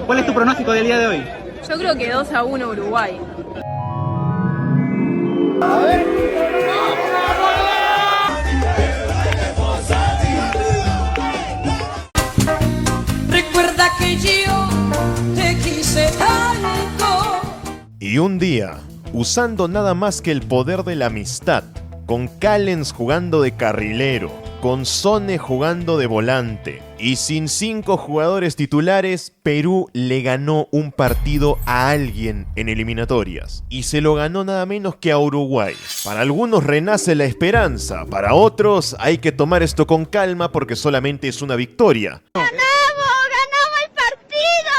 ¿Cuál es tu pronóstico del día de hoy? Yo creo que 2-1 Uruguay. Recuerda que yo te quise tanto. Y un día, usando nada más que el poder de la amistad, con Callens jugando de carrilero, con Sone jugando de volante y sin 5 jugadores titulares, Perú le ganó un partido a alguien en eliminatorias. Y se lo ganó nada menos que a Uruguay. Para algunos renace la esperanza, para otros hay que tomar esto con calma porque solamente es una victoria. ¡Ganamos el partido!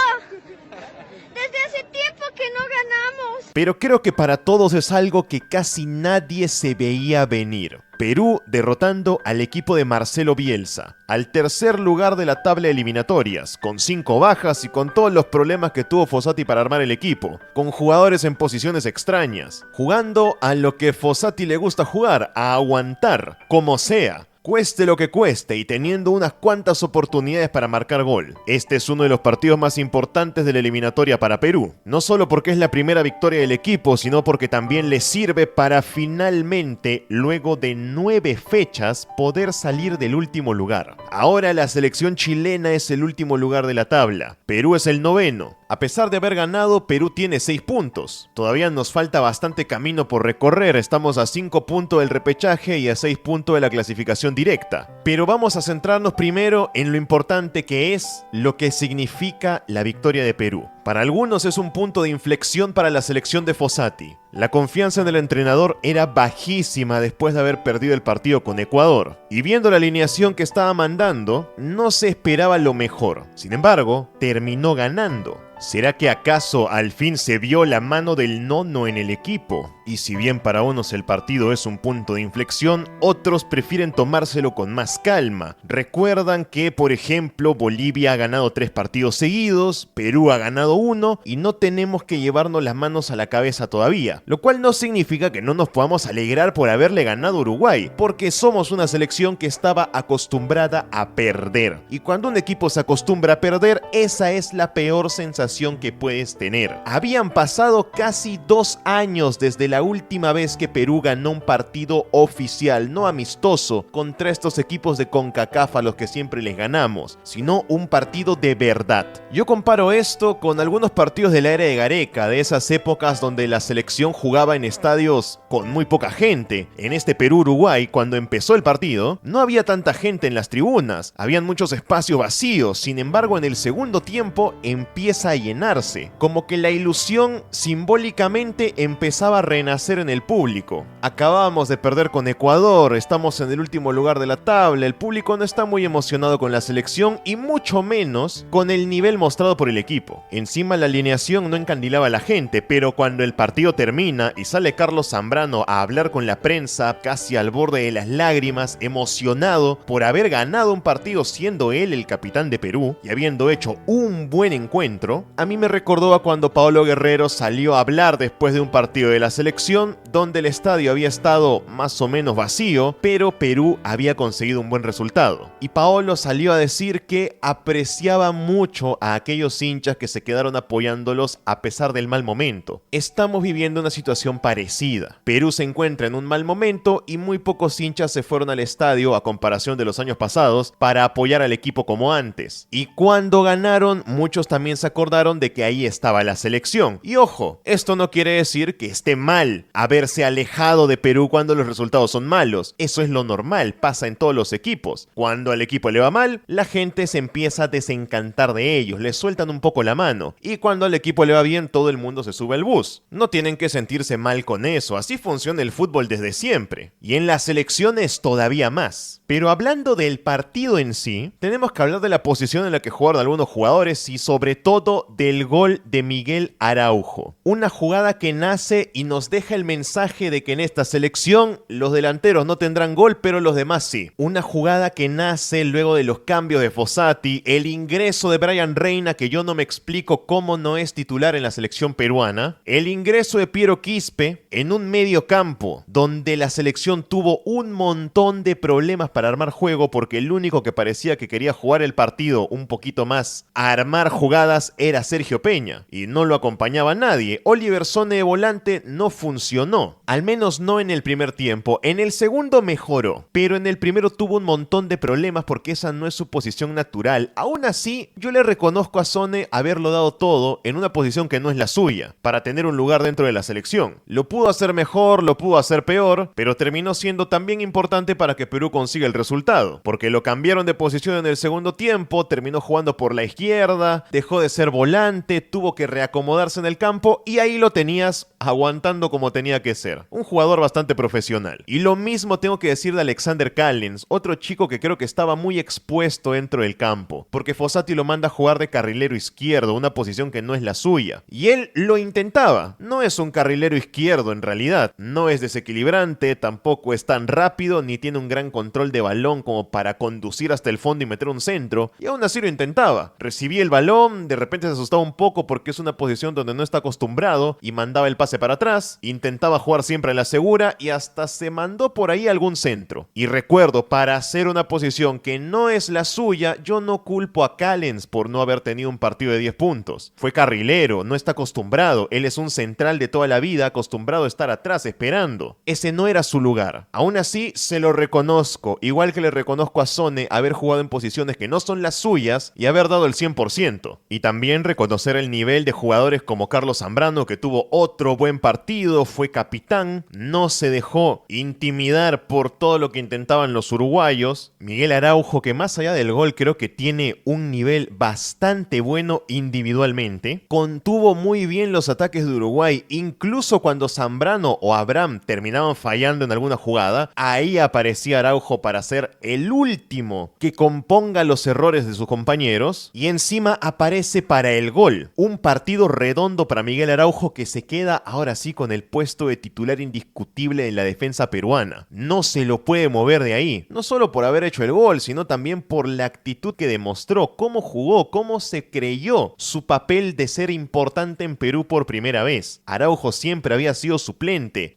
Desde hace tiempo que no ganamos. Pero creo que para todos es algo que casi nadie se veía venir. Perú derrotando al equipo de Marcelo Bielsa, al tercer lugar de la tabla de eliminatorias, con 5 bajas y con todos los problemas que tuvo Fossati para armar el equipo, con jugadores en posiciones extrañas, jugando a lo que Fossati le gusta jugar, a aguantar, como sea. Cueste lo que cueste y teniendo unas cuantas oportunidades para marcar gol. Este es uno de los partidos más importantes de la eliminatoria para Perú. No solo porque es la primera victoria del equipo, sino porque también le sirve para finalmente, luego de 9 fechas, poder salir del último lugar. Ahora la selección chilena es el último lugar de la tabla. Perú es el 9º. A pesar de haber ganado, Perú tiene 6 puntos. Todavía nos falta bastante camino por recorrer. Estamos a 5 puntos del repechaje y a 6 puntos de la clasificación directa. Pero vamos a centrarnos primero en lo importante que es lo que significa la victoria de Perú. Para algunos es un punto de inflexión para la selección de Fossati. La confianza en el entrenador era bajísima después de haber perdido el partido con Ecuador. Y viendo la alineación que estaba mandando, no se esperaba lo mejor. Sin embargo, terminó ganando. ¿Será que acaso al fin se vio la mano del nono en el equipo? Y si bien para unos el partido es un punto de inflexión, otros prefieren tomárselo con más calma. Recuerdan que, por ejemplo, Bolivia ha ganado 3 partidos seguidos, Perú ha ganado 1 y no tenemos que llevarnos las manos a la cabeza todavía. Lo cual no significa que no nos podamos alegrar por haberle ganado a Uruguay, porque somos una selección que estaba acostumbrada a perder. Y cuando un equipo se acostumbra a perder, esa es la peor sensación que puedes tener. Habían pasado casi 2 años desde la última vez que Perú ganó un partido oficial, no amistoso, contra estos equipos de CONCACAF a los que siempre les ganamos, sino un partido de verdad. Yo comparo esto con algunos partidos de la era de Gareca, de esas épocas donde la selección jugaba en estadios con muy poca gente. En este Perú-Uruguay, cuando empezó el partido, no había tanta gente en las tribunas, habían muchos espacios vacíos. Sin embargo, en el segundo tiempo empieza a llenarse, como que la ilusión simbólicamente empezaba a renacer en el público. Acabábamos de perder con Ecuador, estamos en el último lugar de la tabla, el público no está muy emocionado con la selección y mucho menos con el nivel mostrado por el equipo. Encima la alineación no encandilaba a la gente, pero cuando el partido termina y sale Carlos Zambrano a hablar con la prensa, casi al borde de las lágrimas, emocionado por haber ganado un partido siendo él el capitán de Perú y habiendo hecho un buen encuentro, a mí me recordó a cuando Paolo Guerrero salió a hablar después de un partido de la selección donde el estadio había estado más o menos vacío, pero Perú había conseguido un buen resultado. Y Paolo salió a decir que apreciaba mucho a aquellos hinchas que se quedaron apoyándolos a pesar del mal momento. Estamos viviendo una situación parecida. Perú se encuentra en un mal momento y muy pocos hinchas se fueron al estadio a comparación de los años pasados para apoyar al equipo como antes. Y cuando ganaron, muchos también se acordaron de que ahí estaba la selección. Y ojo, esto no quiere decir que esté mal haberse alejado de Perú cuando los resultados son malos. Eso es lo normal, pasa en todos los equipos. Cuando al equipo le va mal, la gente se empieza a desencantar de ellos, les sueltan un poco la mano. Y cuando al equipo le va bien, todo el mundo se sube al bus. No tienen que sentirse mal con eso, así funciona el fútbol desde siempre. Y en las selecciones todavía más. Pero hablando del partido en sí, tenemos que hablar de la posición en la que jugaron algunos jugadores y sobre todo del gol de Miguel Araujo. Una jugada que nace y nos deja el mensaje de que en esta selección los delanteros no tendrán gol, pero los demás sí. Una jugada que nace luego de los cambios de Fossati, el ingreso de Brian Reina, que yo no me explico digo cómo no es titular en la selección peruana, el ingreso de Piero Quispe en un medio campo donde la selección tuvo un montón de problemas para armar juego porque el único que parecía que quería jugar el partido un poquito más a armar jugadas era Sergio Peña y no lo acompañaba nadie. Oliver Sone de volante no funcionó, al menos no en el primer tiempo. En el segundo mejoró, pero en el primero tuvo un montón de problemas porque esa no es su posición natural. Aún así, yo le reconozco a Sone haberlo dado todo en una posición que no es la suya, para tener un lugar dentro de la selección. Lo pudo hacer mejor, lo pudo hacer peor, pero terminó siendo también importante para que Perú consiga el resultado, porque lo cambiaron de posición en el segundo tiempo, terminó jugando por la izquierda, dejó de ser volante, tuvo que reacomodarse en el campo y ahí lo tenías aguantando como tenía que ser. Un jugador bastante profesional. Y lo mismo tengo que decir de Alexander Callens, otro chico que creo que estaba muy expuesto dentro del campo, porque Fossati lo manda a jugar de carrilero izquierdo, una posición que no es la suya. Y él lo intentaba. No es un carrilero izquierdo en realidad. No es desequilibrante, tampoco es tan rápido, ni tiene un gran control de balón como para conducir hasta el fondo y meter un centro. Y aún así lo intentaba. Recibía el balón, de repente se asustaba un poco porque es una posición donde no está acostumbrado y mandaba el pase para atrás. Intentaba jugar siempre a la segura y hasta se mandó por ahí algún centro. Y recuerdo, para hacer una posición que no es la suya, yo no culpo a Callens por no haber tenido un partido de 10 puntos. Fue carrilero, no está acostumbrado. Él es un central de toda la vida, acostumbrado a estar atrás esperando. Ese no era su lugar. Aún así, se lo reconozco. Igual que le reconozco a Sone haber jugado en posiciones que no son las suyas y haber dado el 100%. Y también reconocer el nivel de jugadores como Carlos Zambrano, que tuvo otro buen partido, fue capitán, no se dejó intimidar por todo lo que intentaban los uruguayos. Miguel Araujo, que más allá del gol creo que tiene un nivel bastante bueno individualmente, contuvo muy bien los ataques de Uruguay, incluso cuando Zambrano o Abraham terminaban fallando en alguna jugada, ahí aparecía Araujo para ser el último que componga los errores de sus compañeros y encima aparece para el gol. Un partido redondo para Miguel Araujo que se queda ahora sí con el puesto de titular indiscutible en la defensa peruana. No se lo puede mover de ahí, no solo por haber hecho el gol, sino también por la actitud que demostró, cómo jugó, cómo se creyó su papel de ser importante en Perú por primera vez. Araujo siempre había sido suplente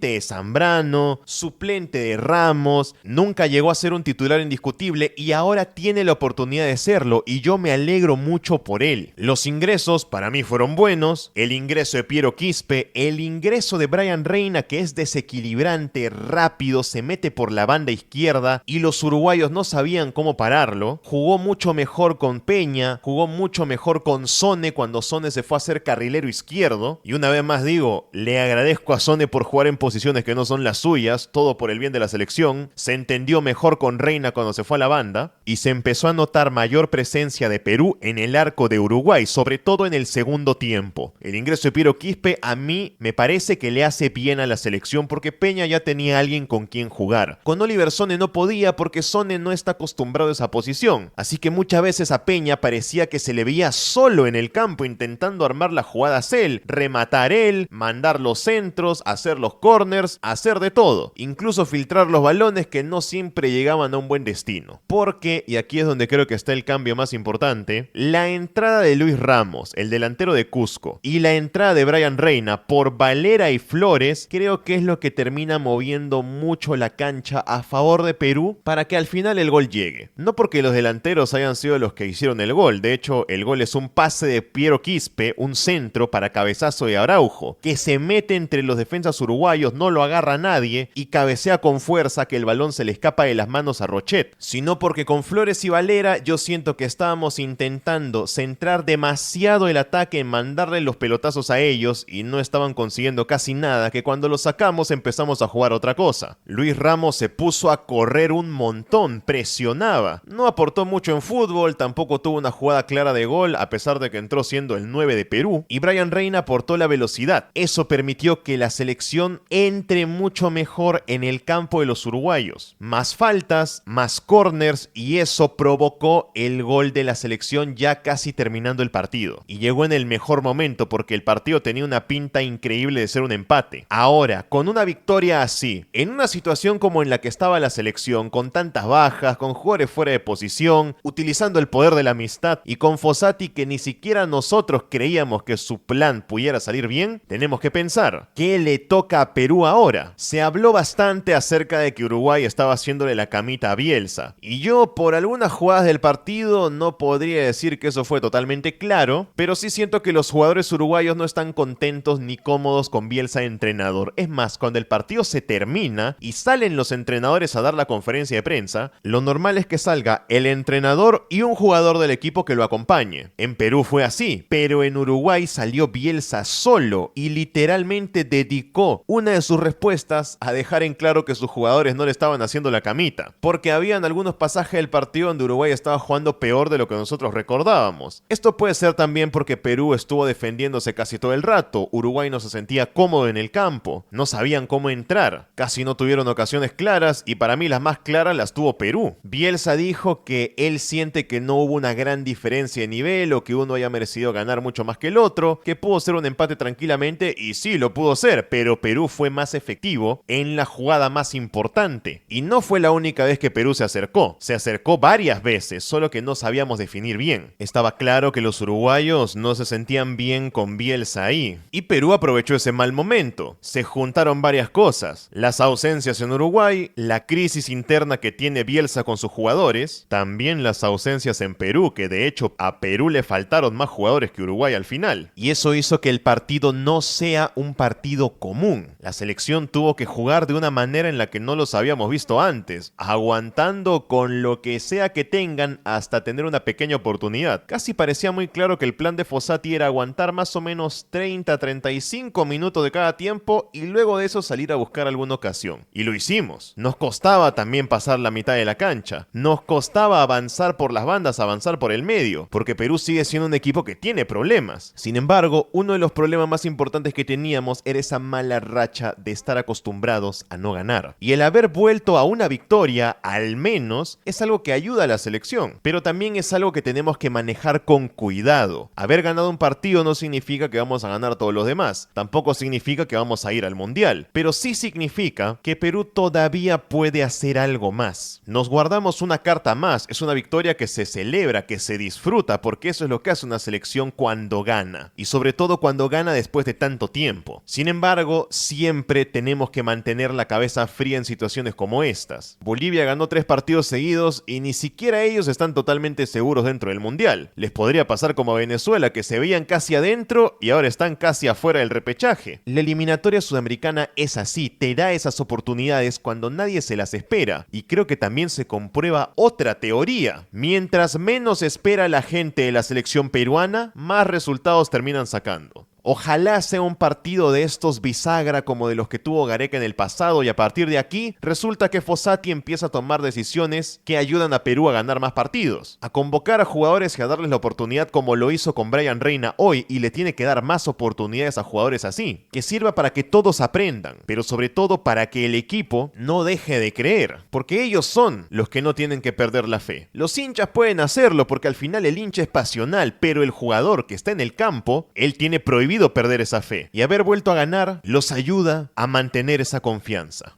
de Zambrano, suplente de Ramos, nunca llegó a ser un titular indiscutible y ahora tiene la oportunidad de serlo y yo me alegro mucho por él. Los ingresos para mí fueron buenos, el ingreso de Piero Quispe, el ingreso de Brian Reina, que es desequilibrante, rápido, se mete por la banda izquierda y los uruguayos no sabían cómo pararlo. Jugó mucho mejor con Peña, jugó mucho mejor con Sone cuando Sone se fue a ser carrilero izquierdo. Y una vez más digo, le agradezco a Sone por jugar en posiciones que no son las suyas, todo por el bien de la selección. Se entendió mejor con Reina cuando se fue a la banda y se empezó a notar mayor presencia de Perú en el arco de Uruguay, sobre todo en el segundo tiempo. El ingreso de Piero Quispe a mí me parece que le hace bien a la selección porque Peña ya tenía a alguien con quien jugar. Con Oliver Sone no podía porque Sone no está acostumbrado a esa posición, así que muchas veces a Peña parecía que se le veía solo en el campo intentando armar las jugadas él, rematar él, mandar los centros, hacer los corners, hacer de todo, incluso filtrar los balones que no siempre llegaban a un buen destino. Porque, y aquí es donde creo que está el cambio más importante, la entrada de Luis Ramos, el delantero de Cusco, y la entrada de Brian Reina por Valera y Flores, creo que es lo que termina moviendo mucho la cancha a favor de Perú para que al final el gol llegue. No porque los delanteros hayan sido los que hicieron el gol, de hecho el gol es un pase de Piero Quispe, un centro para cabezazo de Araujo, que se mete entre los defensas uruguayos, no lo agarra nadie y cabecea con fuerza que el balón se le escapa de las manos a Rochet, sino porque con Flores y Valera yo siento que estábamos intentando centrar demasiado el ataque en mandarle los pelotazos a ellos y no estaban consiguiendo casi nada, que cuando los sacamos empezamos a jugar otra cosa. Luis Ramos se puso a correr un montón, presionaba, no aportó mucho en fútbol, tampoco tuvo una jugada clara de gol a pesar de que entró siendo el 9 de Perú, y Brian Reina aportó la velocidad. Eso permitió que la selección entre mucho mejor en el campo de los uruguayos. Más faltas, más corners y eso provocó el gol de la selección ya casi terminando el partido. Y llegó en el mejor momento porque el partido tenía una pinta pinta increíble de ser un empate. Ahora, con una victoria así, en una situación como en la que estaba la selección, con tantas bajas, con jugadores fuera de posición, utilizando el poder de la amistad y con Fossati que ni siquiera nosotros creíamos que su plan pudiera salir bien, tenemos que pensar, ¿qué le toca a Perú ahora? Se habló bastante acerca de que Uruguay estaba haciéndole la camita a Bielsa, y yo por algunas jugadas del partido no podría decir que eso fue totalmente claro, pero sí siento que los jugadores uruguayos no están contentos ni cómodos con Bielsa de entrenador. Es más, cuando el partido se termina y salen los entrenadores a dar la conferencia de prensa, lo normal es que salga el entrenador y un jugador del equipo que lo acompañe. En Perú fue así, pero en Uruguay salió Bielsa solo y literalmente dedicó una de sus respuestas a dejar en claro que sus jugadores no le estaban haciendo la camita, porque habían algunos pasajes del partido donde Uruguay estaba jugando peor de lo que nosotros recordábamos. Esto puede ser también porque Perú estuvo defendiéndose casi todo el rato, Uruguay no se sentía cómodo en el campo, no sabían cómo entrar, casi no tuvieron ocasiones claras y para mí las más claras las tuvo Perú. Bielsa dijo que él siente que no hubo una gran diferencia de nivel o que uno haya merecido ganar mucho más que el otro, que pudo ser un empate tranquilamente y sí lo pudo ser, pero Perú fue más efectivo en la jugada más importante y no fue la única vez que Perú se acercó varias veces, solo que no sabíamos definir bien. Estaba claro que los uruguayos no se sentían bien con Bielsa ahí y Perú aprovechó ese mal momento. Se juntaron varias cosas, las ausencias en Uruguay, la crisis interna que tiene Bielsa con sus jugadores, también las ausencias en Perú, que de hecho a Perú le faltaron más jugadores que Uruguay al final, y eso hizo que el partido no sea un partido común. La selección tuvo que jugar de una manera en la que no los habíamos visto antes, aguantando con lo que sea que tengan hasta tener una pequeña oportunidad. Casi parecía muy claro que el plan de Fossati era aguantar más o menos 30-35 minutos de cada tiempo y luego de eso salir a buscar alguna ocasión. Y lo hicimos. Nos costaba también pasar la mitad de la cancha. Nos costaba avanzar por las bandas, avanzar por el medio, porque Perú sigue siendo un equipo que tiene problemas. Sin embargo, uno de los problemas más importantes que teníamos era esa mala racha de estar acostumbrados a no ganar. Y el haber vuelto a una victoria, al menos, es algo que ayuda a la selección, pero también es algo que tenemos que manejar con cuidado. Haber ganado un partido no significa que vamos a ganar todos los demás, tampoco significa que vamos a ir al Mundial, pero sí significa que Perú todavía puede hacer algo más. Nos guardamos una carta más, es una victoria que se celebra, que se disfruta, porque eso es lo que hace una selección cuando gana, y sobre todo cuando gana después de tanto tiempo. Sin embargo, siempre tenemos que mantener la cabeza fría en situaciones como estas. Bolivia ganó 3 partidos seguidos y ni siquiera ellos están totalmente seguros dentro del Mundial. Les podría pasar como a Venezuela, que se veían casi adentro y ahora están casi afuera del repechaje. La eliminatoria sudamericana es así, te da esas oportunidades cuando nadie se las espera, y creo que también se comprueba otra teoría. Mientras menos espera la gente de la selección peruana, más resultados terminan sacando. Ojalá sea un partido de estos bisagra como de los que tuvo Gareca en el pasado y a partir de aquí resulta que Fossati empieza a tomar decisiones que ayudan a Perú a ganar más partidos, a convocar a jugadores y a darles la oportunidad como lo hizo con Brian Reina hoy y le tiene que dar más oportunidades a jugadores así, que sirva para que todos aprendan, pero sobre todo para que el equipo no deje de creer, porque ellos son los que no tienen que perder la fe. Los hinchas pueden hacerlo porque al final el hincha es pasional, pero el jugador que está en el campo, él tiene prohibido perder esa fe, y haber vuelto a ganar los ayuda a mantener esa confianza.